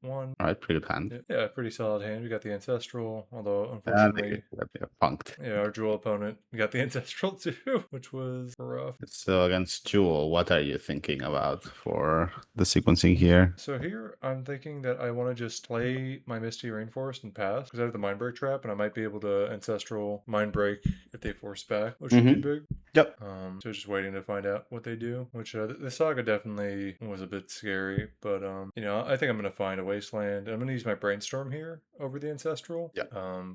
1. All right, pretty good hand. Yeah, pretty solid hand. We got the Ancestral, although They unfortunately, got me punked. yeah, our dual opponent, we got the Ancestral too, which was rough. So against Jewel, what are you thinking about for the sequencing here? So here, I'm thinking that I want to just play my Misty Rainforest and pass, because I have the Mind Break trap, and I might be able to Ancestral Mind Break if they force back, which would be Mm-hmm. big. Yep. So just waiting to find out what they do, which the saga definitely was a bit scary, but I think I'm gonna find a wasteland. I'm gonna use my brainstorm here over the ancestral, Yep.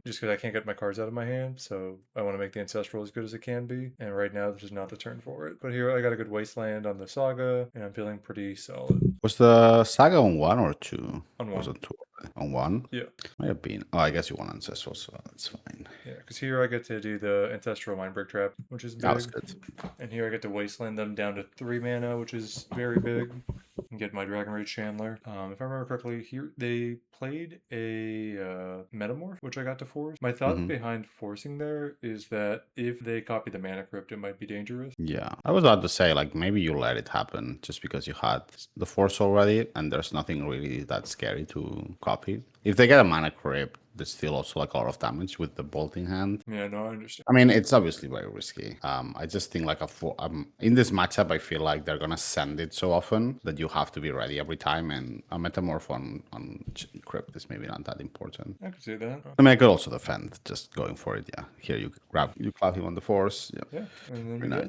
just because I can't get my cards out of my hand, so I want to make the ancestral as good as it can be. And right now, this is not the turn for it. But here, I got a good wasteland on the saga, and I'm feeling pretty solid Was the saga on 1 or 2? on Was one. it 2? On 1? Yeah. Might have been. Oh, I guess you won Ancestral, so that's fine. Yeah, because here I get to do the Ancestral Mind Break Trap, which is That was big. good. And here I get to Wasteland them down to 3 mana, which is very big. And get my Dragon Rage Chandler. If I remember correctly, here they played a Metamorph, which I got to force. My thought Mm-hmm. behind forcing there is that if they copy the Mana Crypt, it might be dangerous. Yeah, I was about to say, like, maybe you let it happen just because you had the Force already, and there's nothing really that scary to copy. If they get a Mana Crypt, there's still also like a lot of damage with the bolting hand. Yeah, no, I understand. I mean, it's obviously very risky. I just think like in this matchup, I feel like they're gonna send it so often that you have to be ready every time, and a Metamorph on Crypt is maybe not that important. I could see that. I mean, I could also defend just going for it. Yeah, here you clap him on the Force. Yeah, Yeah, and then we very get him. nice.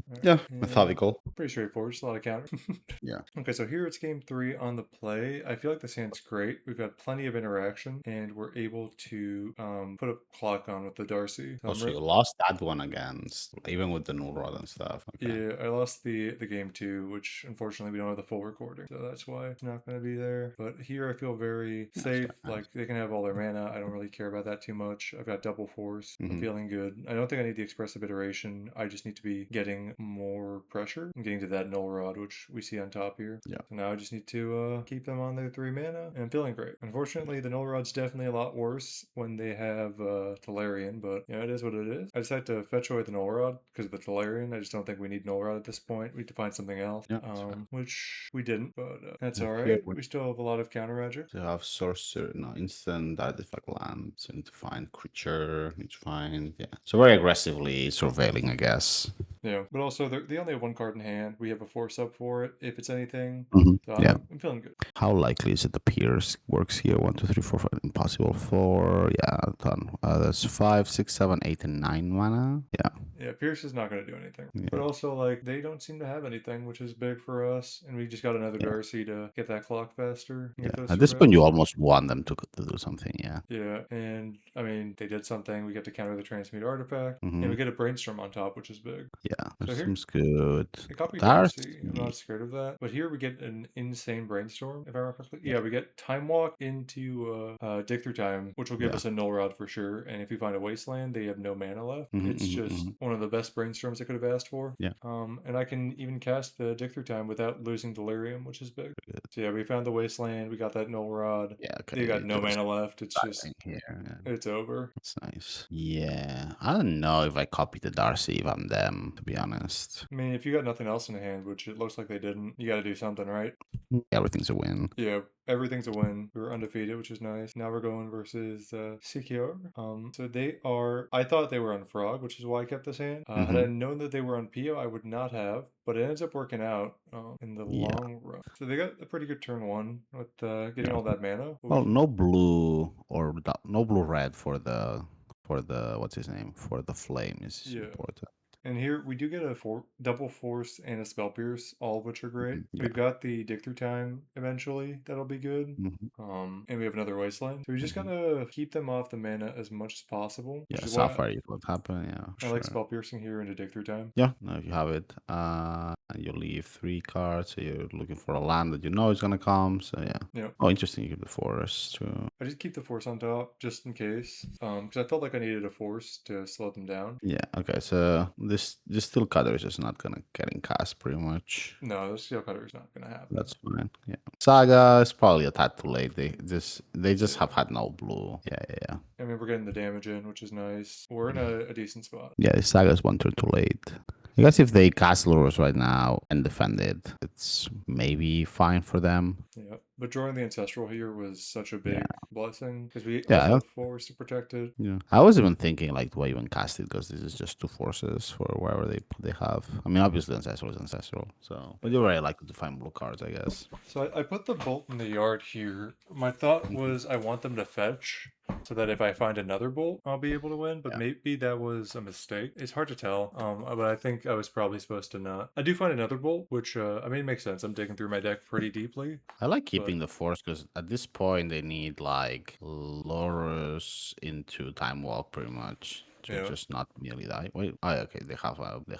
Right. Yeah, Yeah, methodical. pretty straightforward. Just a lot of counters. Yeah. Okay, so here it's game 3 on the play. I feel like this hand's great. We've got plenty of interaction, and we're able to put a clock on with the Darcy. So Oh, I'm so you lost that one against, even with the null rod and stuff. Okay. yeah, I lost the game 2, which unfortunately we don't have the full recording, so that's why it's not going to be there. But here I feel very That's safe. very nice. Like they can have all their mana. I don't really care about that too much. I've got double force. I'm Hmm. feeling good. I don't think I need the expressive iteration. I just need to be getting more pressure and getting to that null rod, which we see on top here. Yeah. So now I just need to keep them on their 3 mana, and I'm feeling great. Unfortunately, the null rod's definitely a lot worse when they have Tolarian, but it is what it is. I decided to fetch away the null rod because of the Tolarian. I just don't think we need null rod at this point. We need to find something else, Yeah. That's fair. which we didn't, but that's And all here right. we We still have a lot of counter magic. have sorcerer, no, instant artifact land. So need to find creature, need to find, yeah. So very aggressively surveilling, I guess. Yeah, but also they only have 1 card in hand. We have a 4/sub for it if it's anything. So Yeah. I'm feeling good. How likely is it the Pierce works here? 1, 2, 3, 4, 5. Impossible. 4. Yeah, done. That's 5, 6, 7, 8, and 9 mana. Yeah. Yeah, Pierce is not going to do anything. Yeah. But also, like, they don't seem to have anything, which is big for us. And we just got another Yeah. Darcy to get that clock faster. And Yeah. get those At this point, you surveils. almost want them to do something. Yeah. Yeah, and I mean, they did something. We get to counter the transmute artifact. And Mm-hmm. we get a brainstorm on top, which is big. Yeah. That So here, seems good. they copy Darcy. I'm Darcy. not scared of that. But here we get an insane brainstorm, if I remember correctly. Yeah. Yeah, we get Time Walk into Dig Through Time, which will give Yeah. us a null rod for sure. And if we find a wasteland, they have no mana left. Mm-hmm, It's just one of the best brainstorms I could have asked for. Yeah. And I can even cast the Dig Through Time without losing Delirium, which is big. So yeah, we found the wasteland. We got that null rod. Yeah. They got Okay. no mana left. It's just Here. Yeah. it's over. That's nice. Yeah. I don't know if I copy the Darcy if I'm them, to be honest. I mean, if you got nothing else in hand, which it looks like they didn't, you got to do something, right? Everything's a win. Yeah, everything's a win. We were undefeated, which is nice. Now we're going versus Secure. So they are. I thought they were on Frog, which is why I kept this hand. Had I known that they were on Pio, I would not have. But it ends up working out in the Yeah. long run. So they got a pretty good turn 1 with getting all that mana. Well, no blue or no blue red for the what's his name, for the flame is Yeah. important. And here we do get a double force and a spell pierce, all of which are great. Yeah. We've got the dig through time eventually. That'll be good. And we have another wasteland. So we just gotta keep them off the mana as much as possible. Yeah, Which is why Sapphire is what happened. Yeah, I like sure. spell piercing here into dig through time. Yeah, no, if you have it, and you leave 3 cards, so you're looking for a land that you know is gonna come. So yeah. Yeah. Oh, interesting. You give the forest too. I just keep the force on top just in case. Because I felt like I needed a force to slow them down. Yeah. Okay. So this steel cutter is just not gonna get in cast pretty much. No, the steel cutter is not gonna happen. That's fine. Yeah. Saga is probably a tad too late. They just have had no blue. Yeah. I mean, we're getting the damage in, which is nice. We're in a decent spot. Yeah, the Saga is 1 turn too late. I guess if they cast Lurus right now and defend it, it's maybe fine for them. Yep. But drawing the Ancestral here was such a Yeah, big blessing because we yeah, also have force to protect it. yeah. I was even thinking like, do I even cast it? Because this is just two forces for wherever they have. I mean, obviously ancestral is ancestral. So, but you're right. I like to find blue cards, I guess. So I put the bolt in the yard here. My thought Mhm. was I want them to fetch so that if I find another bolt, I'll be able to win. But Yeah, maybe that was a mistake. It's hard to tell. But I think I was probably supposed to not. I do find another bolt, which I mean makes sense. I'm digging through my deck pretty deeply. I like But keeping the force because at this point they need like Lorus into Time Walk pretty much to yeah, just not merely die. Wait, oh, yeah, okay, they have a the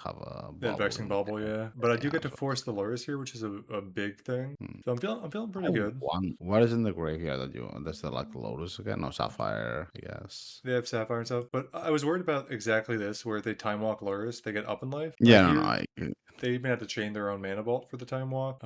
bubble Vexing in Bubble, yeah. But I do yeah. get to So, force the Lurus here, which is a big thing. hmm. So I'm feeling I pretty good. want what is in the graveyard that you that's the like Lotus again? No Sapphire, I guess. They have Sapphire and stuff. But I was worried about exactly this, where if they Time Walk Lurus, they get up in life. Yeah, no, no, Here they even have to chain their own mana vault for the time walk.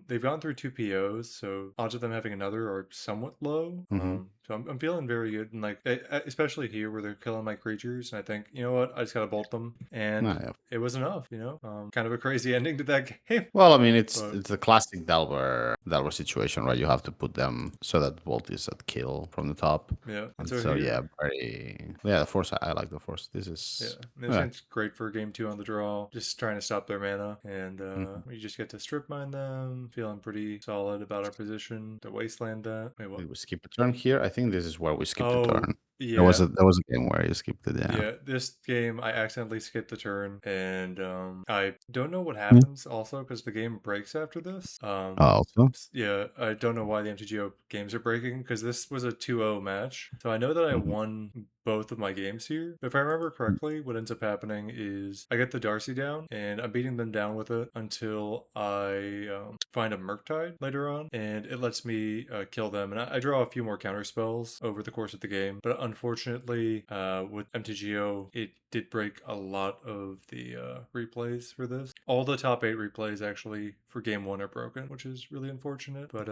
They've gone through two POs, so odds of them having another are somewhat low. mm-hmm. So I'm feeling very good, and like especially here where they're killing my creatures, and I think you know what, I just gotta bolt them, No, and yeah. it was enough. Kind of a crazy ending to that game, Well, I mean, it's but it's a classic Delver situation, right? You have to put them so that Volt is at kill from the top, yeah. And and so so yeah, here, very yeah. The force, I like the force. This yeah, is this yeah. game's great for game two on the draw. Just trying to stop their mana, and Mhm. we just get to strip mine them. Feeling pretty solid about our position to wasteland that. Wait, what? Did we skip a turn here? I think this is where we skipped a Oh, turn. yeah. There was a game where you skipped it. Yeah. Yeah, this game I accidentally skipped the turn, and I don't know what Yeah. happens also because the game breaks after this. Also. Yeah, I don't know why the MTGO games are breaking because this was a 2-0 match. So I know that I Mhm. won both of my games here. If I remember correctly, what ends up happening is I get the Darcy down and I'm beating them down with it until I find a Murktide later on, and it lets me kill them. And I draw a few more counter spells over the course of the game, but unfortunately, with MTGO, it did break a lot of the replays for this. All the top 8 replays actually for game 1 are broken, which is really unfortunate, but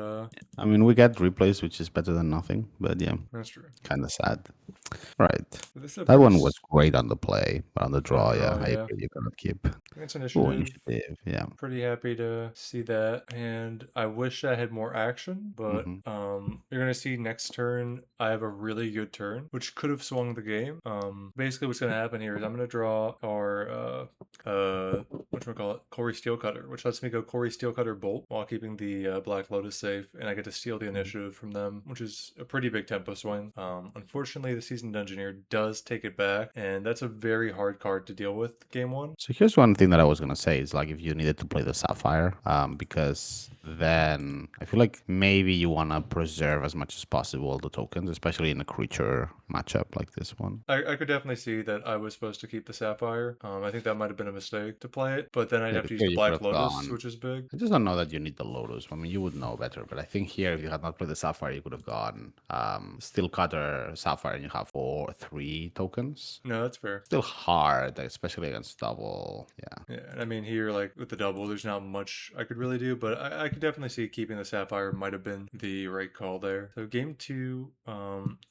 I mean, we get replays, which is better than nothing. But yeah, that's true. kind of sad. Right. So this is a That pretty one was great on the play, but on the on the draw, draw, yeah, I yeah. agree. You cannot keep. It's Oh, initiative. initiative. Yeah. Pretty happy to see that, and I wish I had more action, but Mm-hmm. you're gonna see next turn I have a really good turn, which could have swung the game. Basically what's gonna happen here is I'm gonna draw our whatchamacallit, Corey Steelcutter, which lets me go Corey Steelcutter Bolt while keeping the Black Lotus safe, and I get to steal the initiative from them, which is a pretty big tempo swing. Unfortunately, the Seasoned Dungeoneer does take it back, and that's a very hard card to deal with game one. So here's one thing that I was gonna say is like if you needed to play the Sapphire, because then I feel like maybe you wanna preserve as much as possible the tokens, especially in a creature matchup like this one. I could definitely see that I was supposed to keep the Sapphire. I think that might have been a mistake to play it, but then I'd Yeah, have 'cause to use here the you could Black have Lotus, gone. which is big. I just don't know that you need the Lotus. I mean, you would know better, but I think here, if you had not played the Sapphire, you could have gone Steel Cutter Sapphire, and you have 3 tokens. No, that's fair. Still hard, especially against double. Yeah. Yeah, and I mean here, like with the double, there's not much I could really do, but I could definitely see keeping the Sapphire might have been the right call there. So game two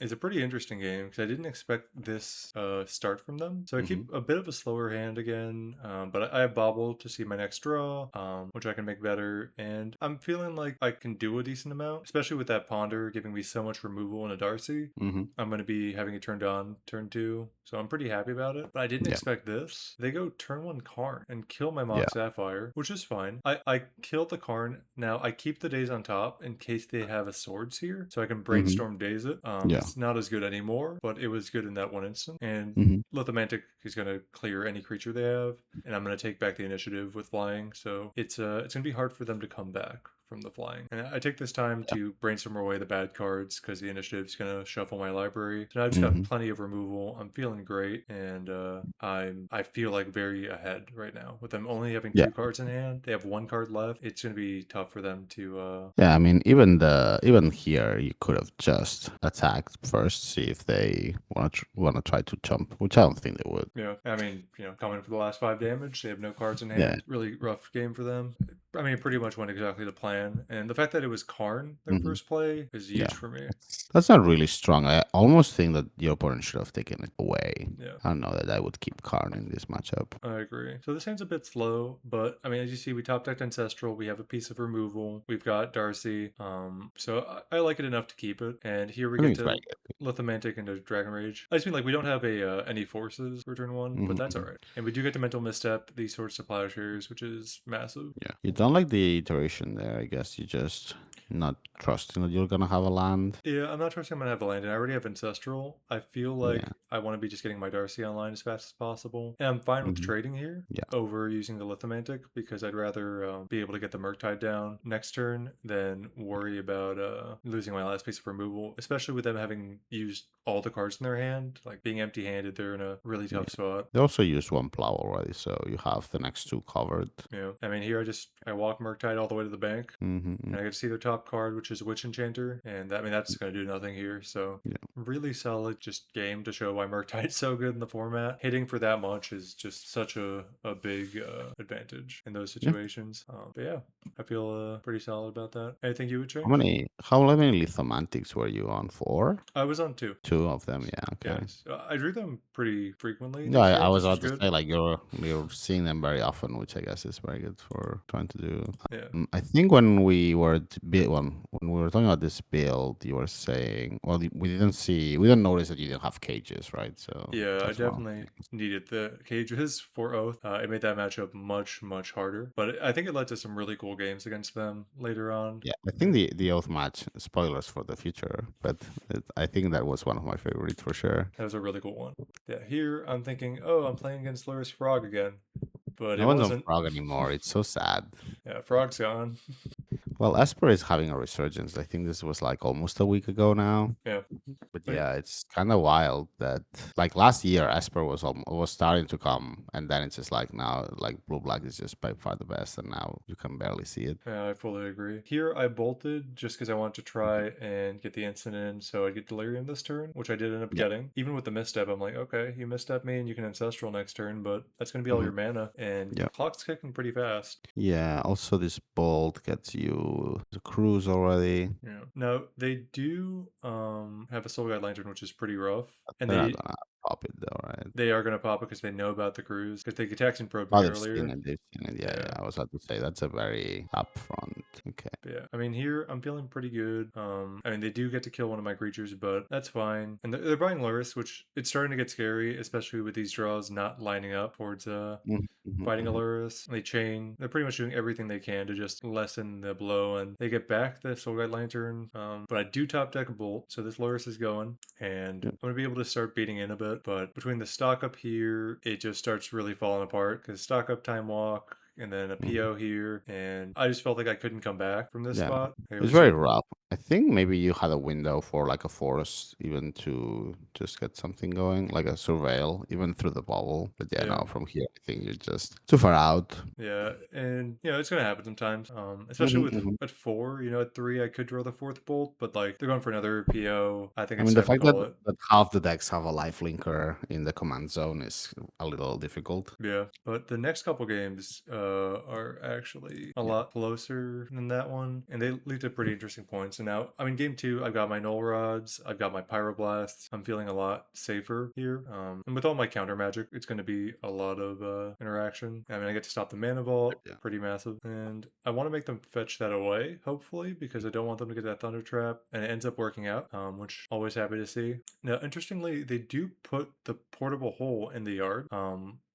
is a pretty interesting game because I didn't expect this start from them. So I Hmm. keep a bit of a slower hand again, but I have Bobble to see my next draw, which I can make better, and I'm feeling like I can do a decent amount, especially with that Ponder giving me so much removal in a Darcy. Hmm. I'm going to be having it turned on turn two, so I'm pretty happy about it. But I didn't Yeah. expect this. They go turn one Karn and kill my Yeah. Mox Sapphire, which is fine. I kill the Karn. Now I keep the Daze on top in case they have a Swords here, so I can Hmm. Brainstorm Daze it. Yeah. It's not as good anymore, but it was good in that one instant. And Hmm. Lithomantic is going to clear any creature they have, and I'm going to take back the initiative with flying, so it's going to be hard for them to come back from the flying. And I take this time to brainstorm away the bad cards because the initiative's gonna shuffle my library. So now I've just got Hmm. plenty of removal. I'm feeling great, and I feel like very ahead right now. With them only having Yeah. 2 cards in hand, they have 1 card left. It's gonna be tough for them to. Yeah. I mean, even here, you could have just attacked first, see if they want to try to jump, which I don't think they would. Yeah, I mean, coming for the last 5 damage, they have no cards in Yeah. hand. Really rough game for them. I mean, it pretty much went exactly to plan. And the fact that it was Karn their Hmm. first play is Yeah. huge for me. That's not really strong. I almost think that your opponent should have taken it away. Yeah. I don't know that I would keep Karn in this matchup. I agree. So this hand's a bit slow, but I mean, as you see, we top decked Ancestral. We have a piece of removal. We've got Darcy. So I like it enough to keep it. And here we I think get it's very to Lithomantic into Dragon Rage. I just mean like we don't have a any forces for turn one, but good. that's all right. And we do get the Mental Misstep, these sorts of plowshares, which is massive. Yeah. You don't like the iteration there, I guess. You just not trusting that you're gonna have a land. Yeah, I'm not trusting I'm gonna have a land, and I already have Ancestral. I feel Yeah. like I want to be just getting my Darcy online as fast as possible, and I'm fine with Hmm. trading here Yeah. over using the Lithomantic because I'd rather be able to get the Murktide down next turn than worry about losing my last piece of removal, especially with them having used all the cards in their hand. Like being empty-handed, they're in a really Yeah. tough spot. They also used one plow already, so you have the next two covered. Yeah, I mean here I walk Murktide all the way to the bank. Mm-hmm. And I get to see their top card, which is Witch Enchanter, and I mean that's going to do nothing here. So Yeah. really solid just game to show why Murktide's so good in the format. Hitting for that much is just such a big advantage in those Yeah. situations. But yeah, I feel pretty solid about that. Anything you would How change? many lithomantics were you on? Four? I was on two. Two of them, yeah, okay. Yes, I drew them pretty frequently No, these I games, was which was about to good. say like you're seeing them very often, which I guess is very good for trying to do. Yeah. I think when we were when we were talking about this build, you were saying, well, we didn't notice that you didn't have cages, right? So Yeah, I that's one of the definitely things. needed the cages for Oath. It made that matchup much harder, but I think it led to some really cool games against them later on. Yeah, I think Yeah. the oath match spoilers for the future, but I think that was one of my favorites for sure. That was a really cool one. Yeah, here I'm thinking, oh, I'm playing against Luris Frog again, but No it one's on wasn't. Frog anymore. It's so sad. Yeah, Frog's gone. Well, Esper is having a resurgence. I think this was like almost a week ago now. Yeah, But like, yeah, it's kind of wild that like last year Esper was starting to come, and then it's just like now like blue black is just by far the best, and now you can barely see it. yeah, I fully agree. Here I bolted just because I wanted to try and get the instant in, so I'd get Delirium this turn, which I did end up Yeah. getting. Even with the misstep, I'm like, okay, you misstep me and you can Ancestral next turn, but that's going to be all Hmm. your mana, and Yeah. clock's kicking pretty fast. Yeah. Also, this bolt gets you the cruise already. Yeah. No, they do have a Soul Guide Lantern, which is pretty rough, and They're not gonna pop it though, right? they are going to pop it because they know about the cruise because they attacked and probed Oh, me they've seen earlier. it. They've seen it. Yeah, Yeah. yeah. I was about to say that's a very upfront. Okay. But yeah, I mean here I'm feeling pretty good. I mean they do get to kill one of my creatures, but that's fine. And they're buying Luris, which it's starting to get scary, especially with these draws not lining up towards Mhm, mhm, fighting a mhm. Luris. They chain. They're pretty much doing everything they can to just lessen the blow, and they get back the Soul Guide Lantern. But I do top deck a Bolt, so this Luris is going, and Yeah. I'm gonna be able to start beating in a bit. But between the stock up here, it just starts really falling apart because stock up Time Walk and then a Mhm. PO here, and I just felt like I couldn't come back from this Yeah. spot. It It's was very rough. I think maybe you had a window for like a force even to just get something going, like a surveil, even through the bubble. But yeah, yeah, no, from here I think you're just too far out. yeah, and it's gonna happen sometimes. Especially Mhm, with mhm. at four, at three I could draw the fourth bolt, but like they're going for another PO. I think I it's mean, the time to fact that call it. half the decks have a life linker in the command zone is a little difficult. Yeah, but the next couple games are actually a Yeah. lot closer than that one, and they lead to pretty interesting points. And now, I mean, game two, I've got my Null Rods, I've got my Pyroblasts. I'm feeling a lot safer here. And with all my counter magic, it's going to be a lot of interaction. I mean, I get to stop the Mana Vault, Yeah. pretty massive, and I want to make them fetch that away, hopefully, because I don't want them to get that Thunder Trap, and it ends up working out, which always happy to see. Now, interestingly, they do put the portable hole in the yard,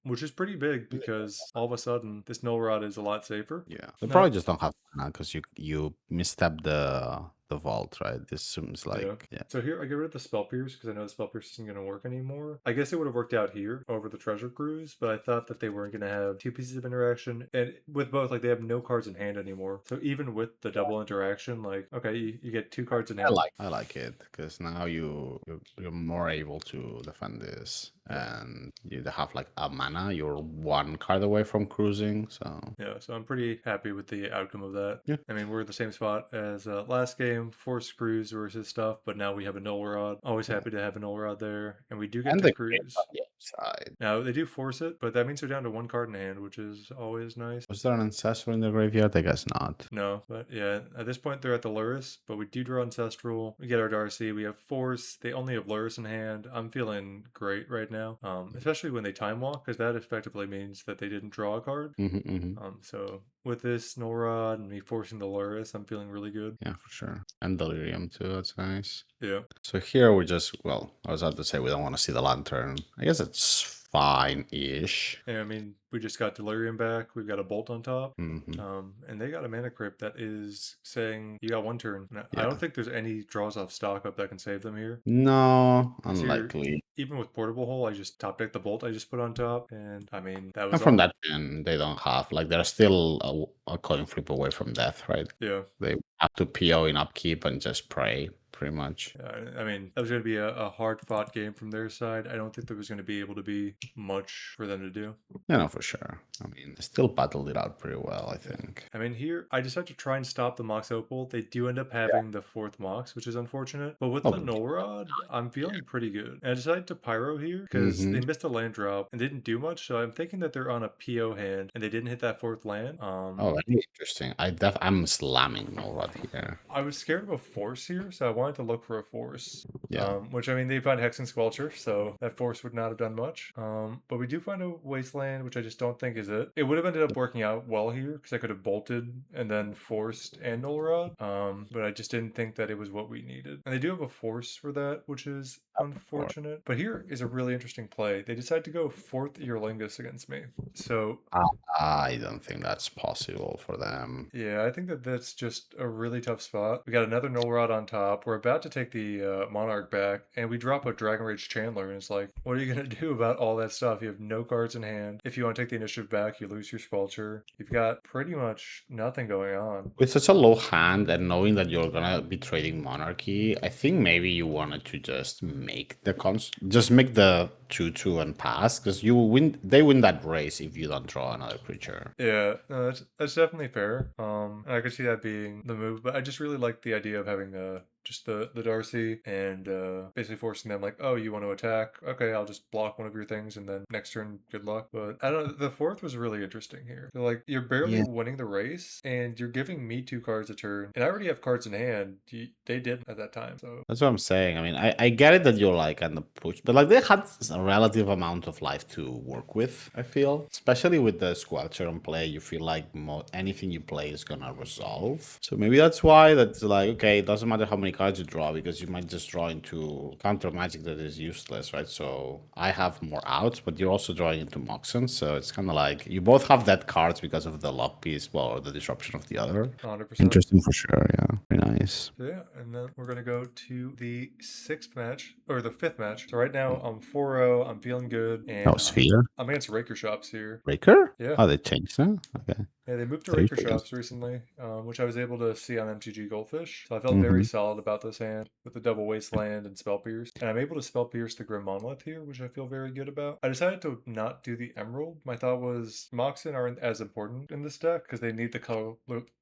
which is pretty big because all of a sudden this null rod is a lot safer. Yeah. They probably Now, just don't have mana because you misstep the vault, right? This seems yeah. like yeah. So here I get rid of the spell pierce because I know the spell pierce isn't going to work anymore. I guess it would have worked out here over the treasure cruise, but I thought that they weren't going to have two pieces of interaction. And with both, like they have no cards in hand anymore. So even with the double interaction, like okay, you get two cards in hand. I like it because now you're more able to defend this, Yeah. and you have like a mana. You're one card away from cruising, so Yeah, so I'm pretty happy with the outcome of that. yeah. I mean, we're in the same spot as last game. game, Force Cruise versus stuff, but now we have a Null Rod. Always Yeah. happy to have a Null Rod there, and we do get And to the creep on cruise. the outside. Now they do force it, but that means they're down to one card in hand, which is always nice. Was there an ancestor in the graveyard? I guess not. No, but yeah, at this point they're at the Lurrus, but we do draw Ancestral. We get our Darcy. We have Force. They only have Lurrus in hand. I'm feeling great right now, especially when they Time Walk, because that effectively means that they didn't draw a card. So with this Norod and me forcing the Lurrus, I'm feeling really good. Yeah, for sure. And Delirium too. That's nice. Yeah. So here we just, well, I was about to say we don't want to see the lantern. I guess it's fine-ish. Yeah, I mean, we just got Delirium back. We've got a Bolt on top. Hmm. And they got a mana crypt that is saying you got one turn. And I Yeah. don't think there's any draws off stock up that can save them here. No, 'Cause here, unlikely. even with Portable Hole, I just top deck the Bolt I just put on top. And I mean, that And was from all. that end, they don't have, like, they're still a coin flip away from death, right? Yeah. They have to PO in upkeep and just pray, pretty much. I mean, that was going to be a hard fought game from their side. I don't think there was going to be able to be much for them to do. You know, for sure. I mean, they still battled it out pretty well, I think. I mean, here, I decided to try and stop the Mox Opal. They do end up having the fourth Mox, which is unfortunate. But with Oh, the but Null Rod, I'm feeling pretty good. And I decided to Pyro here because they missed a land drop and didn't do much. So I'm thinking that they're on a PO hand and they didn't hit that fourth land. oh, very interesting. I'm slamming Norrod here. I was scared of a force here, so I wanted to look for a force. Yeah. Which I mean, they find Hex and Squelcher, so that force would not have done much. But we do find a Wasteland, which I just don't think is it. It would have ended up working out well here because I could have bolted and then forced and Null Rod. But I just didn't think that it was what we needed. And they do have a force for that, which is unfortunate. But here is a really interesting play. They decide to go fourth Earlingus against me. So I don't think that's possible for them. yeah, I think that that's just a really tough spot. We got another Null Rod on top. We're about to take the Monarch back, and we drop a Dragon Rage Chandler, and it's like, what are you going to do about all that stuff? You have no cards in hand. If you want to take the initiative back, you lose your Squelcher. You've got pretty much nothing going on. With such a low hand and knowing that you're gonna be trading Monarchy, I think maybe you wanted to just make the just make the 2/2 and pass, because they win that race if you don't draw another creature. Yeah, no, that's definitely fair. And I could see that being the move, but I just really like the idea of having just the Darcy and basically forcing them like, oh, you want to attack? Okay, I'll just block one of your things, and then next turn, good luck. But I don't know. The fourth was really interesting here. So, like, you're barely Yeah. winning the race, and you're giving me 2 cards a turn, and I already have cards in hand. They didn't at that time, so That's what I'm saying. I mean, I get it that you're like on the push, but like they had a relative amount of life to work with, I feel. Especially with the Squelcher on play, you feel like anything you play is gonna resolve. So maybe that's why that's like, okay, it doesn't matter how many cards you draw, because you might just draw into counter magic that is useless, right? So I have more outs, but you're also drawing into Moxen, so it's kind of like you both have dead cards because of the luck piece, well, or the disruption of the other. 100%. Interesting for sure, yeah. Very nice. So yeah, and then we're gonna go to the 6th match, or the 5th match. So right now I'm 4-0, I'm feeling good, and Oh, Sphere? I'm against Raker Shops here. Raker? Yeah. Oh, they changed that? Okay. Yeah, they moved to There you Raker go. Shops recently, which I was able to see on MTG Goldfish. So I felt very solid about this hand with the double Wasteland and Spell Pierce. And I'm able to Spell Pierce the Grim Monolith here, which I feel very good about. I decided to not do the Emerald. My thought was Moxen aren't as important in this deck because they need the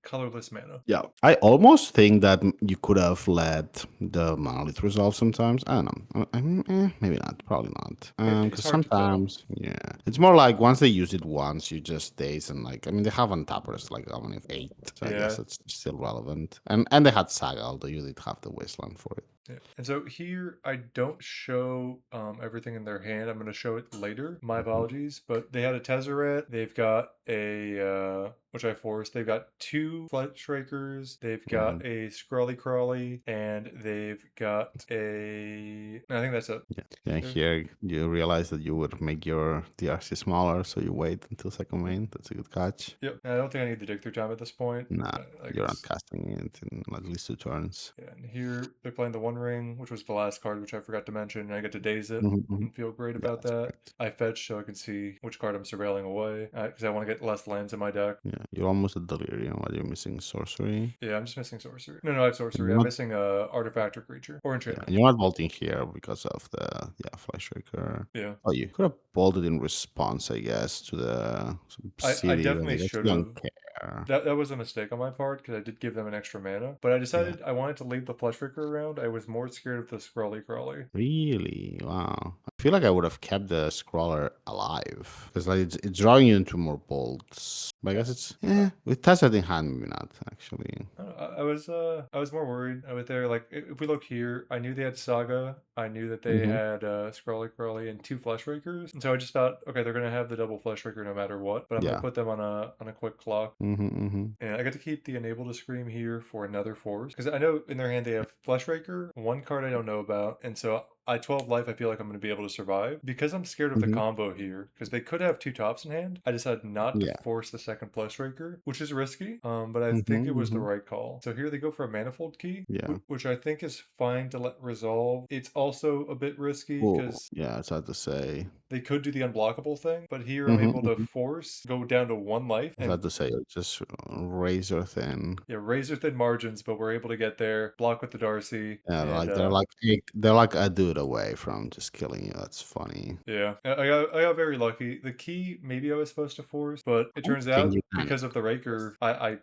colorless mana. Yeah, I almost think that you could have let the monolith resolve sometimes. I don't know. Maybe not. Probably not. It's Because hard to tell. sometimes, yeah, it's more like once they use it once, you just daze and like. I mean, they have untappers like how many 8, so I guess Yeah. it's still relevant. And they had Saga, although you did have the wasteland for it. Yeah. And so here I don't show everything in their hand. I'm going to show it later. My apologies, but they had a Tezzeret. They've got a which I forced. They've got 2 Fletch Rakers. They've got a Scrawly Crawly, and they've got a. I think that's it. Yeah, here you realize that you would make your DRC smaller, so you wait until second main. That's a good catch. Yep. I don't think I need the dig through time at this point. Nah, I you're not guess. casting it in at least 2 turns. Yeah, and here they're playing the One Ring, which was the last card, which I forgot to mention, and I get to daze it and feel great about that's that. correct. I fetch so I can see which card I'm surveilling away, because I want to get less lands in my deck. Yeah, you're almost at Delirium while you're missing Sorcery. Yeah, I'm just missing Sorcery. No, I have Sorcery. You're I'm not- missing Artifact or Creature. Or Yeah, Enchantment. and you're not bolting here because of the Flash Shaker. Yeah. Oh, you could have bolted in response, I guess, to the I city. but definitely I guess you should don't have. care. fair. That was a mistake on my part because I did give them an extra mana, but I Yeah. decided I wanted to leave the Flesh Freaker around. I was more scared of the Scrolly Crawly. Really? Wow. I feel like I would have kept the scroller alive because like it's drawing you into more bolts. But I Yeah. guess it's with tested in hand, maybe not actually. I was more worried with there. Like if we look here, I knew they had Saga. I knew that they Hmm. had Scrolly Crawly and two Flesh Rakers, and so I just thought, okay, they're gonna have the double Flesh Raker no matter what. But I'm gonna Yeah. put them on a quick clock. Hmm. Hmm. And I got to keep the Enable to Scream here for another force. Because I know in their hand they have Flesh Raker, one card I don't know about. And so I 12 life, I feel like I'm going to be able to survive. Because I'm scared of the Hmm. combo here, because they could have two tops in hand, I decided not to Yeah. force the second Flesh Raker, which is risky, but I Hmm. think it was the Hmm. right call. So here they go for a Manifold Key, Yeah. which I think is fine to let resolve. It's also a bit risky Oh, because yeah. It's hard to say. they could do the unblockable thing, but here I'm Hmm. able to Hmm. force, go down to one life, It's hard and to say. It's just razor thin. yeah, razor thin margins, but we're able to get there, block with the Darcy, Yeah, and they're like a dude away from just killing you. That's funny. yeah, I got very lucky. The key maybe I was supposed to force, but it I don't turns think out you can. because of the Raker, I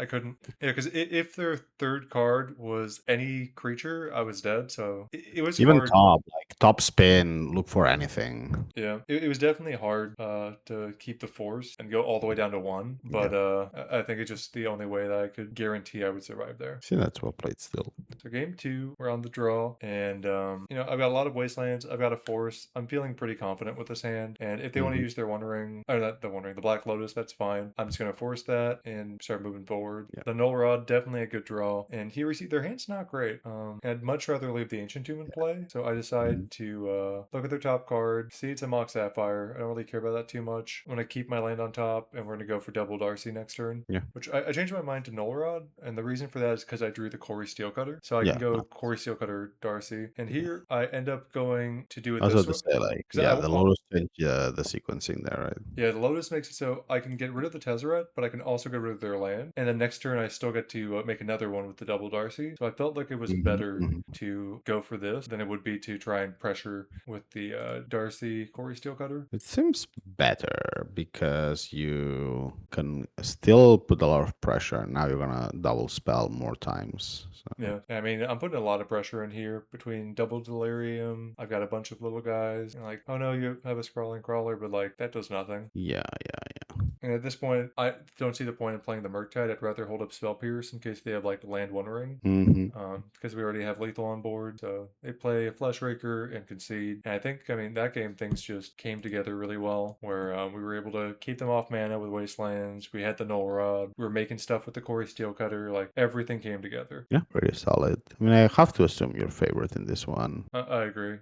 couldn't. Yeah, because if their third card was any creature, I was dead. So it was Even hard. top, like top spin, look for anything. Yeah, it was definitely hard to keep the force and go all the way down to one. But Yeah. I think it's just the only way that I could guarantee I would survive there. See, that's well played still. So game two, we're on the draw, and I've got a lot of wastelands. I've got a force. I'm feeling pretty confident with this hand. And if they want to Hmm. use their One Ring, or not the One Ring, the Black Lotus, that's fine. I'm just gonna force that and start moving forward. Yeah. The Null Rod, definitely a good draw. And here we see their hand's not great. I'd much rather leave the Ancient Tomb in play. So I Hmm. decide to look at their top card, see it's a Mox Sapphire. I don't really care about that too much. I'm gonna keep my land on top, and we're gonna go for double Darcy next turn. Yeah. Which I changed my mind to Null Rod, and the reason for that is because I drew the Corey Steelcutter. So I can Yeah. go No. Corey Steelcutter Darcy. And Yeah. here I end up going to do it I was this about to way. say, like, Because yeah, the Lotus change the sequencing there, right? yeah, the Lotus makes it so I can get rid of the Tezzeret, but I can also get rid of their land. And then next turn I still get to make another one with the double Darcy. So I felt like it was Hmm. better Hmm. to go for this than it would be to try and pressure with the Darcy Corey Steelcutter. It seems better because you can still put a lot of pressure. Now you're gonna double spell more times. So Yeah, I mean, I'm putting a lot of pressure in here between double delirium. I've got a bunch of little guys, and like, oh no, you have a sprawling crawler, but like that does nothing. yeah, yeah, And at this point, I don't see the point in playing the Murktide. I'd rather hold up Spell Pierce in case they have like land one ring. yeah. Hmm. Because we already have lethal on board. So they play a Flesh Raker and concede. And I think, I mean, that game things just came together really well, where we were able to keep them off mana with Wastelands. We had the Null Rod. We were making stuff with the Corey Steelcutter. Like everything came together. Yeah, pretty solid. I mean, I have to assume your favorite in this one. I agree.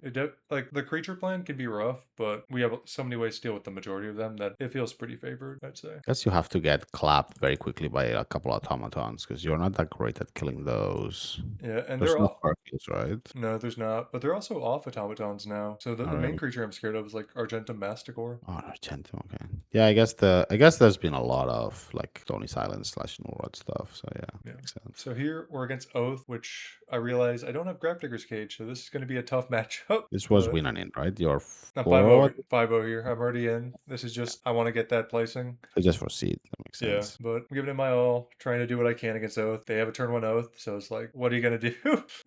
Like the creature plan can be rough, but we have so many ways to deal with the majority of them that it feels pretty favored, I'd say. Guess you have to get clapped very quickly by a couple automatons because you're not that great at killing those. Yeah, and There's they're no all. Farfels, right? No, there's not. But they're also off automatons now. So the Oh, main really? creature I'm scared of is like Argentum Masticore. Oh, Argentum. Okay. Yeah, I guess there's been a lot of like Tony Silence slash Norrod stuff. So yeah, Yeah. makes sense. So here we're against Oath, which I realize I don't have Grafdigger's Cage, so this is going to be a tough matchup. This was But win and in, right? Your I'm 5-0, 4 5-0 here. I'm already in. This is just, I want to get that placing. just for seed. That makes Yeah, sense. but I'm giving it my all, trying to do what I can against Oath. They have a turn one Oath, so it's like, what are you gonna do?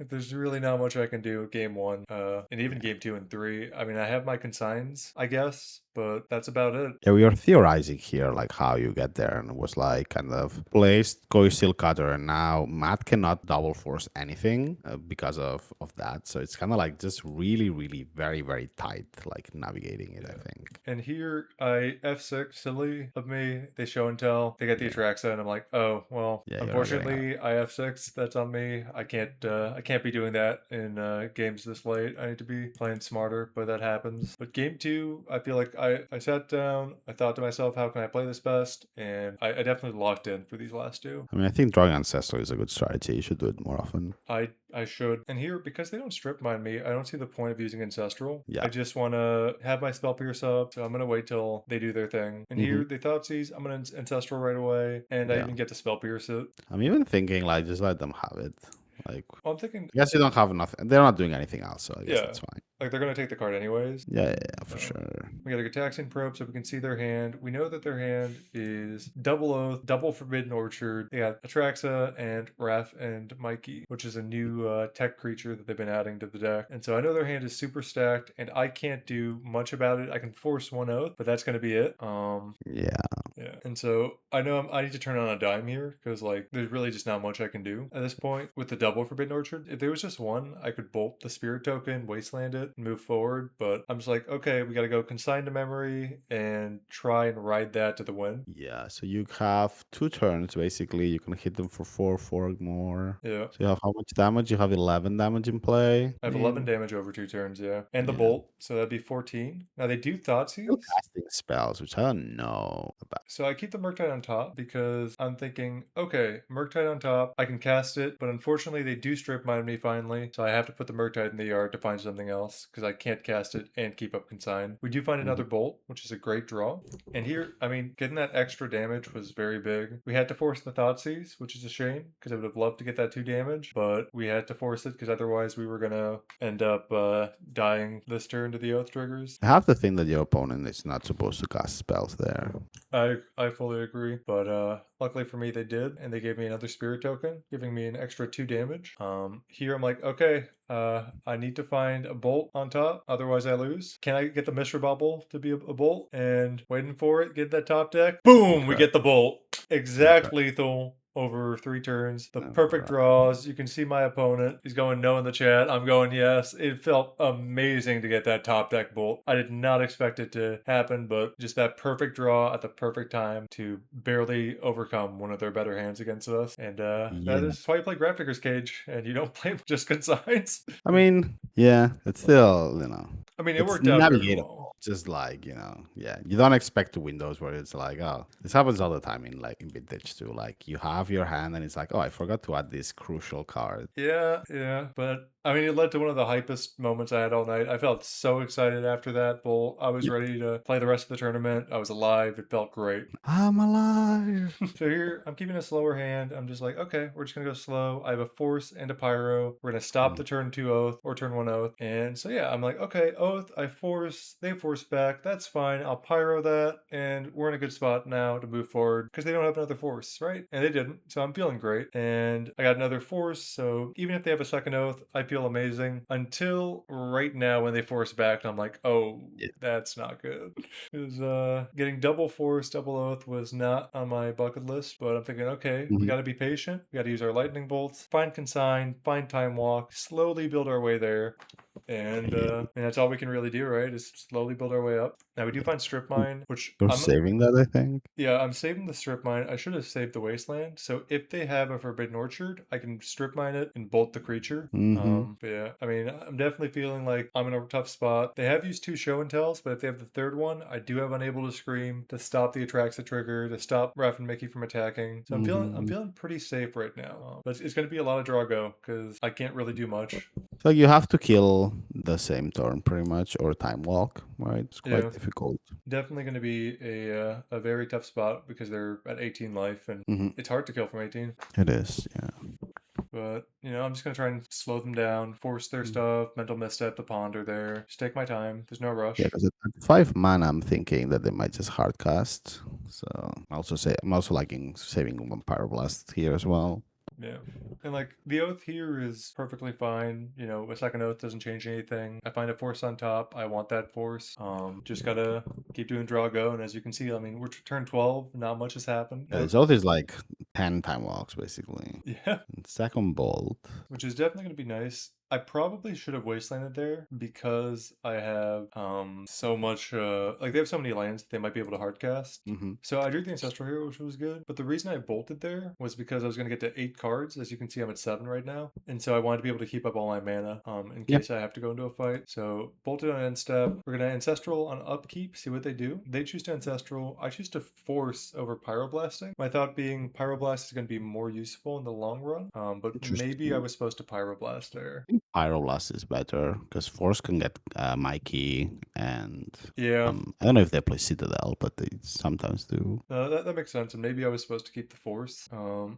There's really not much I can do at game one, and even Yeah. game two and three. I mean, I have my consigns, I guess, but that's about it. Yeah, we are theorizing here, like how you get there, and it was like kind of placed Koi Steel Cutter, and now Matt cannot double force anything because of that. So it's kind of like just really, really very, very tight, like navigating it. I Yeah. think. And here I F6, silly of me. They show and tell. They get the Yeah, Atraxa, and I'm like, oh well. yeah, you're not getting out. Unfortunately, I F6. That's on me. I can't be doing that in games this late. I need to be playing smarter, but that happens. But game two, I feel like I sat down. I thought to myself, how can I play this best? And I definitely locked in for these last two. I mean, I think drawing Ancestral is a good strategy. You should do it more often. I should. And here, because they don't strip mine me, I don't see the point of using Ancestral. Yeah. I just want to have my Spell Pierce up, so I'm going to wait till they do their thing. And Hmm. here, they Thoughtseize, I'm going to Ancestral right away, and I Yeah. even get to Spell Pierce it. I'm even thinking like just let them have it. Like, Well, I'm thinking, I guess you don't have nothing. They're not doing anything else, so I guess yeah, that's fine. like they're gonna take the card anyways. Yeah, yeah, yeah, for So sure. we got a Gataxian probe so we can see their hand. We know that their hand is double Oath, double Forbidden Orchard. They got Atraxa and Raph and Mikey, which is a new tech creature that they've been adding to the deck. And so I know their hand is super stacked, and I can't do much about it. I can force one Oath, but that's gonna be it. Yeah. Yeah, and so I know I need to turn on a dime here because like there's really just not much I can do at this point with the double Forbidden Orchard. If there was just one, I could bolt the Spirit Token, Wasteland it, and move forward. But I'm just like, okay, we got to go Consign to Memory and try and ride that to the win. Yeah, so you have 2 turns basically. You can hit them for 4 more. Yeah, So you have how much damage? You have 11 damage in play. I I have 11 mean, damage over 2 turns. Yeah, and the yeah. bolt, so that'd be 14. Now they do Still Thoughtseize. casting spells, which I don't know about. So I keep the Murktide on top because I'm thinking, okay, Murktide on top, I can cast it, but unfortunately they do strip mine me finally, so I have to put the Murktide in the yard to find something else because I can't cast it and keep up Consign. We do find Mhm. another Bolt, which is a great draw. And here, I mean, getting that extra damage was very big. We had to force the Thoughtseize, which is a shame because I would have loved to get that 2 damage, but we had to force it because otherwise we were going to end up dying this turn to the Oath triggers. I have to think that your opponent is not supposed to cast spells there. I fully agree, but luckily for me they did, and they gave me another spirit token, giving me an extra 2 damage. Here I'm like, okay, I need to find a bolt on top, otherwise I lose. Can I get the Mishra Bubble to be a bolt? And waiting for it, get that top deck. Boom, we Incredible. get the bolt. Exact Incredible. lethal over 3 turns. The perfect Incredible. draws. You can see my opponent. He's going no in the chat. I'm going yes. It felt amazing to get that top deck bolt. I did not expect it to happen, but just that perfect draw at the perfect time to barely overcome one of their better hands against us. And that Yeah. is why you play Graphickers Cage and you don't play just consigns. I mean, yeah, it's still, I mean, it it's worked out very well. navigatable. Just like, yeah, you don't expect to win those where it's like, oh, this happens all the time in like in vintage too. Like you have your hand and it's like, oh, I forgot to add this crucial card. Yeah, yeah. But I mean, it led to one of the hypest moments I had all night. I felt so excited after that bowl. I was Yeah. ready to play the rest of the tournament. I was alive. It felt great. I'm alive. So here, I'm keeping a slower hand. I'm just like, okay, we're just gonna go slow. I have a force and a pyro. We're gonna stop Mm. the turn 2 oath or turn 1 oath. And so yeah, I'm like, okay, oath, I force, they force back. That's fine. I'll pyro that, and we're in a good spot now to move forward because they don't have another force, right? And they didn't. So I'm feeling great. And I got another force. So even if they have a second oath, I feel amazing until right now when they force back, and I'm like, oh, Yeah. that's not good. Because getting double force, double oath was not on my bucket list, but I'm thinking, okay, we Mhm. got to be patient. We got to use our lightning bolts, find consign, find time walk, slowly build our way there. Yeah. And that's all we can really do, right? Is slowly build our way up. Now we do find strip mine, which You're I'm saving that, I think. yeah, I'm saving the strip mine. I should have saved the wasteland. So if they have a forbidden orchard, I can strip mine it and bolt the creature. Mm-hmm. But yeah, I mean, I'm definitely feeling like I'm in a tough spot. They have used 2 show and tells, but if they have the third one, I do have unable to scream to stop the Atraxa trigger, to stop Raph and Mickey from attacking. So I'm Mm-hmm. feeling pretty safe right now. But it's going to be a lot of draw go because I can't really do much. So you have to kill the same turn pretty much, or time walk, right? It's quite Yeah, difficult. definitely going to be a very tough spot because they're at 18 life and Hmm. it's hard to kill from 18. It is, yeah. But, I'm just going to try and slow them down, force their Mm. stuff, mental misstep, the ponder there. Just take my time. There's no Yeah, rush. because at 5 mana, I'm thinking that they might just hard cast. So I'm also liking saving one Pyroblast here as well. Yeah. And like the oath here is perfectly fine. A second oath doesn't change anything. I find a force on top. I want that force. Just gotta keep doing draw go. And as you can see, I mean, we're to turn 12. Not much has happened. Yeah, this oath is like 10 time walks basically. Yeah. And second bolt. Which is definitely going to be nice. I probably should have wastelanded there because I have so much like they have so many lands that they might be able to hardcast. Hmm. So I drew the Ancestral here, which was good. But the reason I bolted there was because I was going to get to 8 cards. As you can see, I'm at 7 right now. And so I wanted to be able to keep up all my mana in Yeah. case I have to go into a fight. So bolted on end step. We're going to Ancestral on upkeep, see what they do. They choose to Ancestral. I choose to force over Pyroblasting. My thought being Pyroblast is going to be more useful in the long run. But maybe I Interesting. was supposed to Pyroblast there. Pyroblast is better because Force can get Mikey and Yeah, I don't know if they play Citadel, but they sometimes do. that makes sense. And maybe I was supposed to keep the force.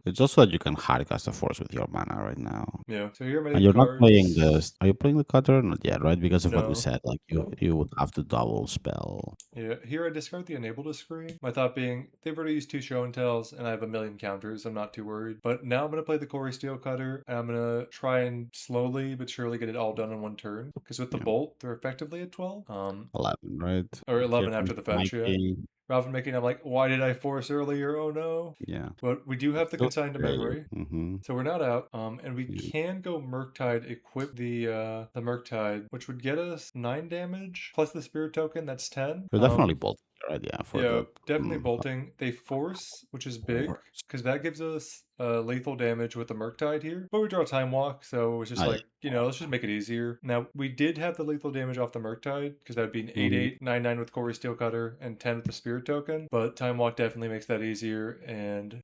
It's also that you can hardcast a Force with your mana right now. Yeah. So here are my And you're not playing cards. Are you playing the cutter? Not yet, right? Because of what we No. said, like you would have to double spell. Yeah, here I discard the enable to screen. My thought being, they've already used 2 show and tells, and I have a million counters. I'm not too worried. But now I'm going to play the Corey Steel Cutter, and I'm going to try and slowly but surely get it all done in one turn. Because with the Yeah, Bolt, they're effectively at 12. 11, right? Or Here 11 comes after the fetch, yeah. Mikey. Rather making, I'm like, why did I force earlier? Oh no. Yeah, But we do have it's the still consign to great. memory. Mm-hmm. So we're not out, and we Yeah. can go Murktide, equip the Murktide, which would get us 9 damage plus the Spirit Token. That's 10. You're definitely bolting, right? Yeah, for Yeah, the definitely bolting. They force, which is big, force. because that gives us lethal damage with the Murktide here. But we draw Time Walk, so it's just Oh, yeah. like, let's just make it easier. Now, we did have the lethal damage off the Murktide, because that would be an 8 Mm-hmm. 8, 9 9 with Corey Steel Cutter, and 10 with the Spirit Token. But Time Walk definitely makes that easier. And,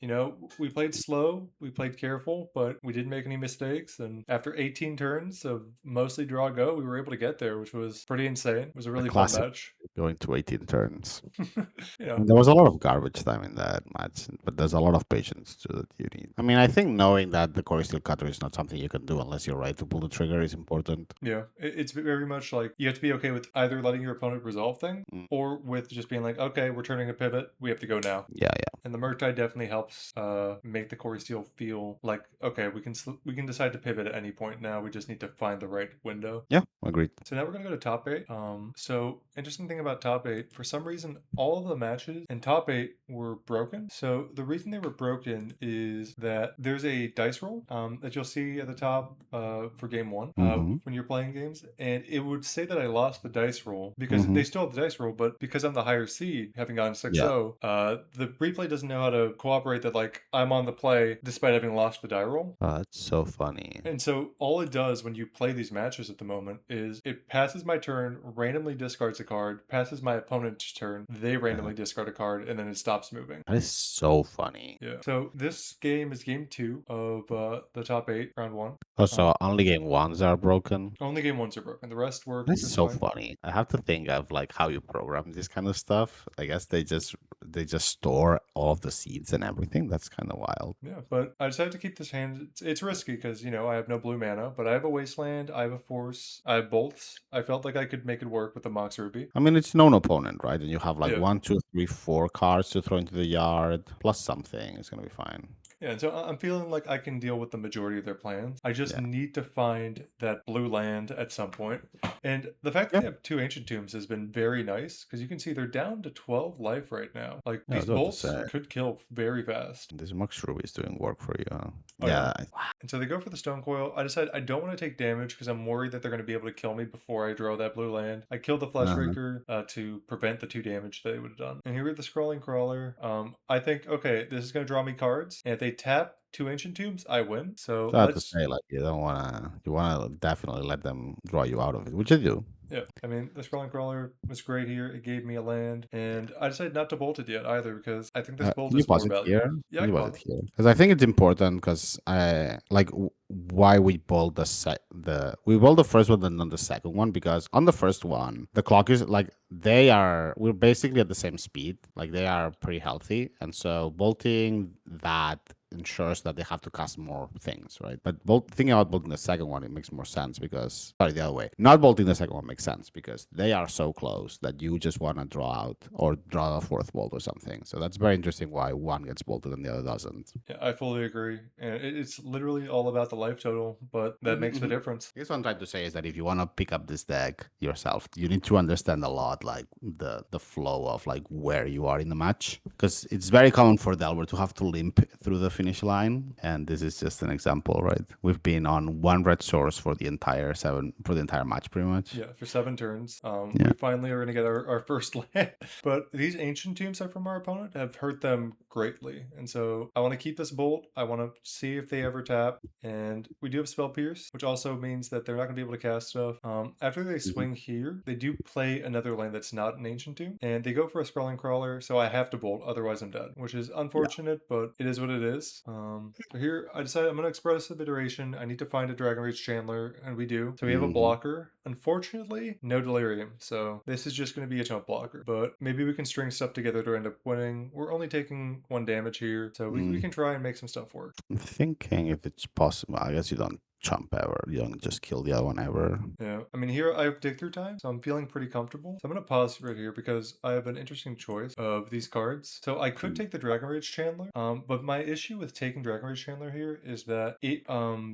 we played slow, we played careful, but we didn't make any mistakes. And after 18 turns of mostly draw go, we were able to get there, which was pretty insane. It was a The really fun classic match. going to 18 turns. you know, And there was a lot of garbage time in that match, but there's a lot of patience too that you need. I mean, I think knowing that the core steel cutter is not something you can do unless you're right to pull the trigger is important. Yeah, it's very much like you have to be okay with either letting your opponent resolve things Mm. or with just being like, okay, we're turning a pivot, we have to go now. Yeah, yeah, And the Murktide definitely helps make the Corey Steel feel like, okay, we can decide to pivot at any point now. We just need to find the right window. yeah. Agreed. So now we're gonna go to top eight. So interesting thing about top eight, for some reason, all of the matches in top eight were broken. So the reason they were broken is that there's a dice roll that you'll see at the top for game one Mm-hmm. when you're playing games, and it would say that I lost the dice roll because Mm-hmm. they still have the dice roll, but because I'm the higher seed, having gone 6 Yeah. 0, the replay doesn't know how to cooperate that like I'm on the play despite having lost the die roll. Oh, that's so funny. And so all it does when you play these matches at the moment is it passes my turn, randomly discards a card, passes my opponent's turn, they Uh, randomly discard a card, and then it stops moving. that is so funny. Yeah. So this game is game two of the top eight, round one. Also, only game ones are broken. Only game ones are broken. The rest work That's just so fine. funny. I have to think of like how you program this kind of stuff. I guess they just store all of the seeds and everything. That's kind of wild. Yeah, but I decided to keep this hand. It's risky because, I have no blue mana, but I have a Wasteland, I have a Force, I have bolts. I felt like I could make it work with the Mox Ruby. I mean, it's known opponent, right? And you have like Yeah. 1, 2, 3, 4 cards to throw into the yard plus something. It's gonna be fine. Yeah, and so I'm feeling like I can deal with the majority of their plans. I just Yeah. need to find that blue land at some point. And the fact that Yeah. they have 2 Ancient Tombs has been very nice because you can see they're down to 12 life right now. Like Yeah, I these was about to bolts say could kill very fast. this Max Ruby is doing work for you. Oh yeah. Yeah. And so they go for the Stone Coil. I decided I don't want to take damage because I'm worried that they're going to be able to kill me before I draw that blue land. I killed the Flesh Uh-huh. Raker to prevent the 2 damage they would have done. And here with the Scrawling Crawler, I think, okay, this is going to draw me cards. And if they tap 2 Ancient Tombs, I win. So So I have to let's say, like, you wanna definitely let them draw you out of it, which you do. Yeah, I mean, the Scrolling Crawler was great here. It gave me a land, and I decided not to bolt it yet either because I think this bolt Can you is pause more it here? valuable. Yeah, Can I you can pause it pause it. here? Because I think it's important. Because I like why we bold we bold the first one and not the second one. Because on the first one, the clock is like we're basically at the same speed. Like they are pretty healthy, and so bolting that ensures that they have to cast more things, right? But thinking about bolting the second one, it makes more sense because, sorry, the other way. Not bolting the second one makes sense because they are so close that you just want to draw out or draw a fourth bolt or something. So that's very interesting why one gets bolted and the other doesn't. Yeah, I fully agree, and it's literally all about the life total, but that makes the difference. I guess what I'm trying to say is that if you want to pick up this deck yourself, you need to understand a lot, like the flow of like where you are in the match, because it's very common for Delver to have to limp through the finish line, and this is just an example, right? We've been on one red source for the entire match, pretty much. Yeah, for 7 turns. Yeah. We finally are going to get our first land. But these Ancient Tombs are from our opponent have hurt them greatly. And so I want to keep this bolt. I want to see if they ever tap. And we do have Spell Pierce, which also means that they're not going to be able to cast stuff. After they Mhm. swing here, they do play another land that's not an Ancient Tomb. And they go for a Scrawling Crawler, so I have to bolt, otherwise I'm dead. Which is Yeah. unfortunate, but it is what it is. worse. So here I decided I'm gonna express a bit iteration. I need to find a Dragon Rage Chandler, and we do. So we have a Hmm. blocker. Unfortunately, no Delirium. So this is just gonna be a chump blocker. But maybe we can string stuff together to end up winning. We're only taking 1 damage here, so we can try and make some stuff work. I'm thinking if it's possible. I guess you don't jump ever. You don't just kill the other one ever. Yeah, I mean, here I have dig through time, so I'm feeling pretty comfortable. So I'm gonna pause right here because I have an interesting choice of these cards. So I could Mm. take the Dragon Rage Chandler, but my issue with taking Dragon Rage Chandler here is that it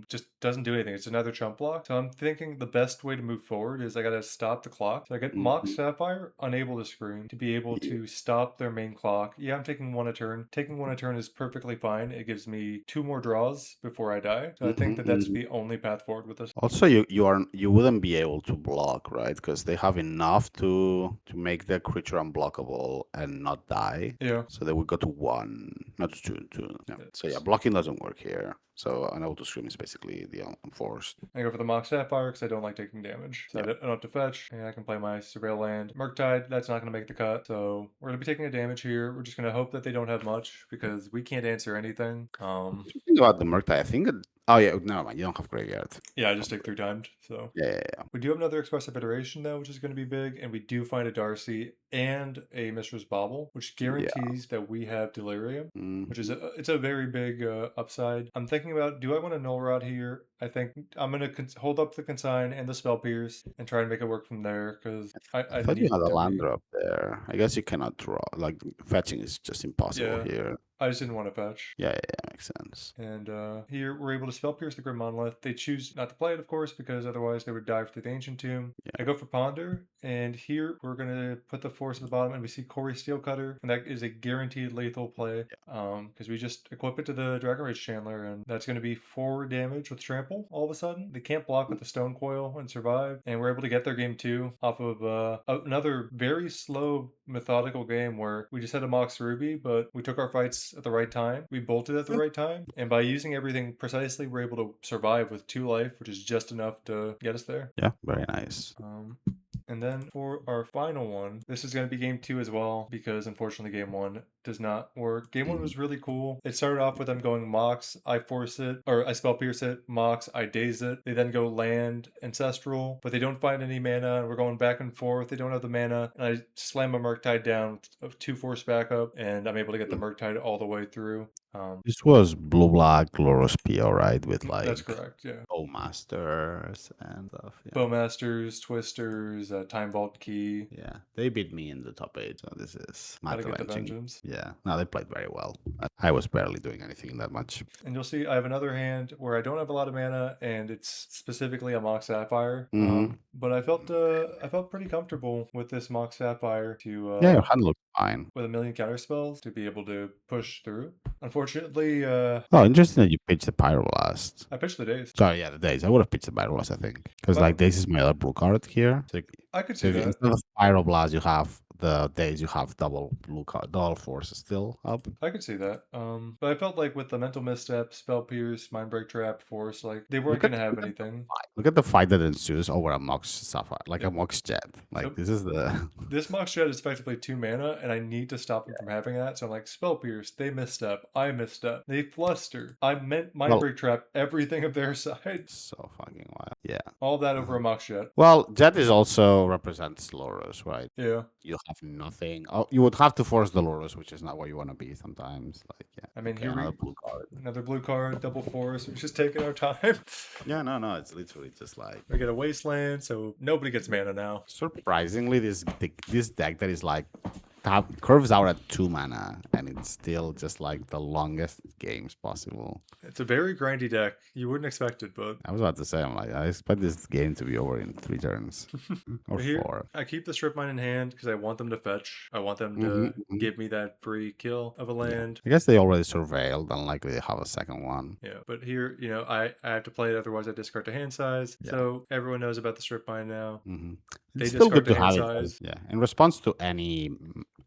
just doesn't do anything. It's another chump block. So I'm thinking the best way to move forward is I gotta stop the clock. So I get Mox Mhm. Sapphire, unable to scream, to be able Yeah. to stop their main clock. Yeah, I'm taking one a turn. Taking one a turn is perfectly fine. It gives me 2 more draws before I die. So I think Mhm, that that's mhm. the only path forward with this. Also, you wouldn't be able to block, right? Because they have enough to make their creature unblockable and not die. Yeah. So they would go to one, not to two, two. Yeah. So yeah, It's blocking doesn't work here. So unable to scream is basically the unforced. I go for the Mox Sapphire because I don't like taking damage. So Yeah. I don't have to fetch, and I can play my Surveil land. Murktide, that's not going to make the cut. So we're going to be taking a damage here. We're just going to hope that they don't have much because we can't answer anything. Think about the Murktide. I think. Oh yeah, never mind. You don't have graveyard. Yeah, I just take 3 times. So Yeah, yeah, yeah. we do have another expressive iteration though, which is going to be big, and we do find a Darcy and a Mistress Bauble, which Yeah. guarantees that we have Delirium, which is Mhm. it's a very big upside. I'm thinking about do I want a Null Rod here? I think I'm gonna hold up the Consign and the Spell Pierce and try and make it work from there because I I thought you need had a to land be drop there. I guess you cannot draw. Like fetching is just impossible yeah. here. I just didn't want to fetch. Yeah, yeah, yeah, makes sense. And here we're able to spell pierce the Grim Monolith. They choose not to play it, of course, because otherwise they would dive through the Ancient Tomb. I Yeah. go for Ponder, and here we're going to put the Force at the bottom, and we see Corey Steelcutter, and that is a guaranteed lethal play because we just equip it to the Dragon Rage Chandler, and that's going to be 4 damage with Trample all of a sudden. They can't block with the Stone Coil and survive, and we're able to get their game 2 off of another very slow, methodical game where we just had a Mox Ruby, but we took our fights at the right time. We bolted at the right time, and by using everything precisely, we're able to survive with 2 life, which is just enough to get us there. Yeah, very nice. Um, and then for our final one, this is going to be game 2 as well, because unfortunately game 1 does not work. Game 1 Mhm. was really cool. It started off with them going Mox, I force it, or I spell pierce it, Mox, I daze it. They then go land, Ancestral, but they don't find any mana, and we're going back and forth. They don't have the mana, and I slam a Murktide down with 2 force backup, and I'm able to get the Murktide all the way through. This was blue black Loros PO, right? With That's like correct, yeah. Masters and stuff. Yeah. Bowmasters, Twisters, Time Vault Key. Yeah. They beat me in the top eight, so this is Gotta math get the avenging. vengeance. Yeah. No, they played very well. I was barely doing anything that much. And you'll see I have another hand where I don't have a lot of mana, and it's specifically a Mox Sapphire. Hmm. But I felt pretty comfortable with this Mox Sapphire to Yeah, your hand looked fine. with a million counter spells to be able to push through. Unfortunately, Oh, interesting that you pitched the Pyroblast. I pitched the days. Sorry, yeah, the Days. I would have pitched the Pyroblast, I think. Because, like, But Days is my other blue card here. I could So see if that. instead of Pyroblast, you have the Days, you have double blue card, double forces still up. I could see that. But I felt like with the mental misstep, spell pierce, mindbreak trap, force, like they weren't Look at gonna have look at the anything. fight. Look at the fight that ensues over a Mox Sapphire, like a Yep. Mox Jet. Like So this is the this Mox Jet is effectively 2 mana, and I need to stop them from having that. So I'm like, spell pierce, they misstep, I misstep, they fluster. I meant well, mindbreak trap everything of their side. so fucking wild. Yeah. All that over a Mox Jet. Well, Jet is also represents Loros, right? Yeah. You have nothing. Oh, you would have to force the Loros, which is not what you want to be sometimes. Like, yeah. I mean, Okay, here another we blue card. another blue card, double force. We're just taking our time. Yeah, no, it's literally just like We get a wasteland, so nobody gets mana now. surprisingly this deck that is like curves out at 2 mana and it's still just like the longest games possible. It's a very grindy deck. You wouldn't expect it, but I was about to say, I'm like, I expect this game to be over in 3 turns or but here 4. I keep the strip mine in hand because I want them to fetch. I want them Hmm. to give me that free kill of a Yeah. land. I guess they already surveilled, unlikely they have a second one. Yeah, but here, I have to play it, otherwise I discard to hand size. Yeah. So everyone knows about the strip mine now. Hmm. They It's still discard good to to hand have it. size. Yeah, in response to any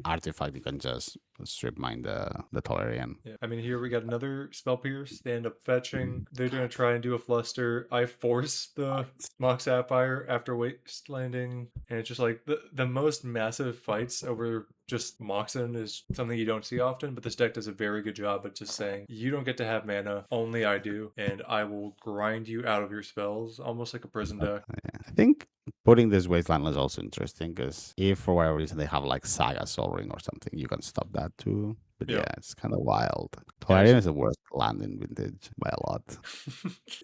artifact, you can just strip mine the Tolarian. Yeah, I mean, here we got another Spell Pierce. They end up fetching. They're gonna try and do a Fluster. I force the Mock Sapphire after Waste Landing, and it's just like the most massive fights over just Moxen is something you don't see often, but this deck does a very good job at just saying, you don't get to have mana, only I do, and I will grind you out of your spells, almost like a prison deck. Yeah. I think putting this wasteland is also interesting because if for whatever reason they have like Saga Soul Ring or something, you can stop that too. But Yeah. yeah, it's kind of wild. Yeah, Tolarian is the worst land in Vintage by a lot.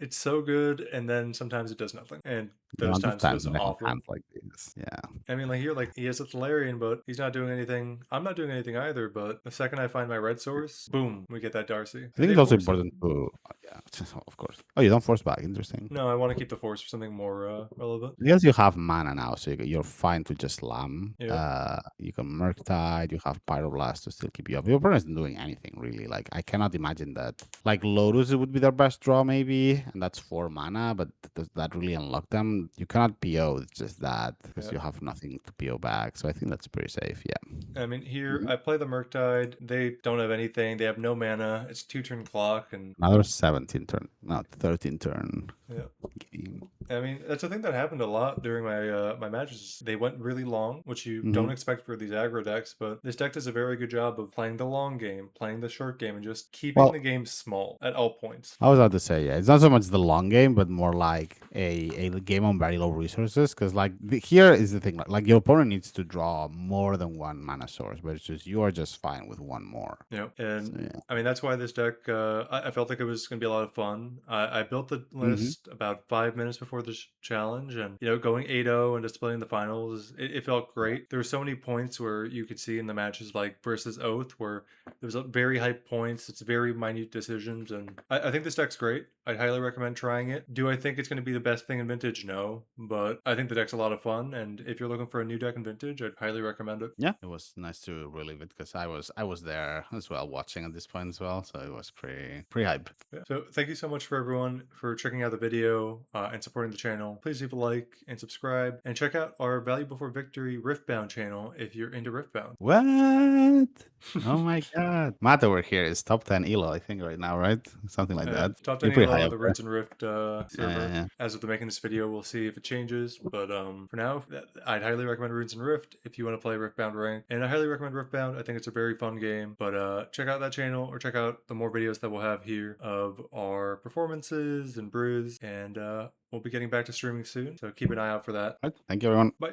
it's so good, and then sometimes it does nothing, and The those amount of times it times was that I have awful. hands like this. Yeah. I mean, like here, like he has a Thalarian, but he's not doing anything. I'm not doing anything either. But the second I find my red source, boom, we get that Darcy. I And think they it's also force it. important to, yeah, of course. Oh, you don't force back. Interesting. No, I want to keep the force for something more relevant. Because you have mana now, so you're fine to just slam. Yeah, You can Murktide, you have Pyroblast to still keep you up. Your opponent isn't doing anything really. Like I cannot imagine that. Like Lotus would be their best draw maybe, and that's 4 mana. But does that really unlock them? You cannot PO. It's just that because yeah. you have nothing to PO back. So I think that's pretty safe. Yeah. I mean, here Mhm. I play the Murktide. They don't have anything. They have no mana. It's 2 turn clock, and Another 17 turn, not 13 turn yeah. game. I mean, that's a thing that happened a lot during my matches. They went really long, which you don't Mhm. expect for these aggro decks, but this deck does a very good job of playing the long game, playing the short game, and just keeping Well, the game small at all points. I was about to say, yeah, it's not so much the long game, but more like a game on very low resources. Because like here is the thing, like your opponent needs to draw more than one mana source, but it's just you are just fine with one more. Yeah, So and yeah. I mean that's why this deck. I felt like it was going to be a lot of fun. I built the Hmm. list about 5 minutes before the challenge, and going 8-0 and displaying the finals, it felt great. There were so many points where you could see in the matches like versus Oath, where there was a very high points. It's very minute decisions, and I think this deck's great. I'd highly recommend trying it. Do I think it's going to be the best thing in Vintage? No, but I think the deck's a lot of fun, and if you're looking for a new deck in Vintage, I'd highly recommend it. Yeah, it was nice to relive it because I was there as well watching at this point as well, so it was pretty hype. Yeah. So thank you so much for everyone for checking out the video and supporting the channel. Please leave a like and subscribe and check out our Value Before Victory Riftbound channel if you're into Riftbound. What? Oh my god. Matt over here is top 10 elo, I think, right now, right? Something like that. Top 10 You're pretty elo high on up the there. Roots and Rift server. Yeah. As of the making this video, we'll see if it changes. But for now, I'd highly recommend Runes and Rift if you want to play Riftbound rank. And I highly recommend Riftbound. I think it's a very fun game. But check out that channel or check out the more videos that we'll have here of our performances and brews. And we'll be getting back to streaming soon. So keep an eye out for that. All right. Thank you, everyone. Bye.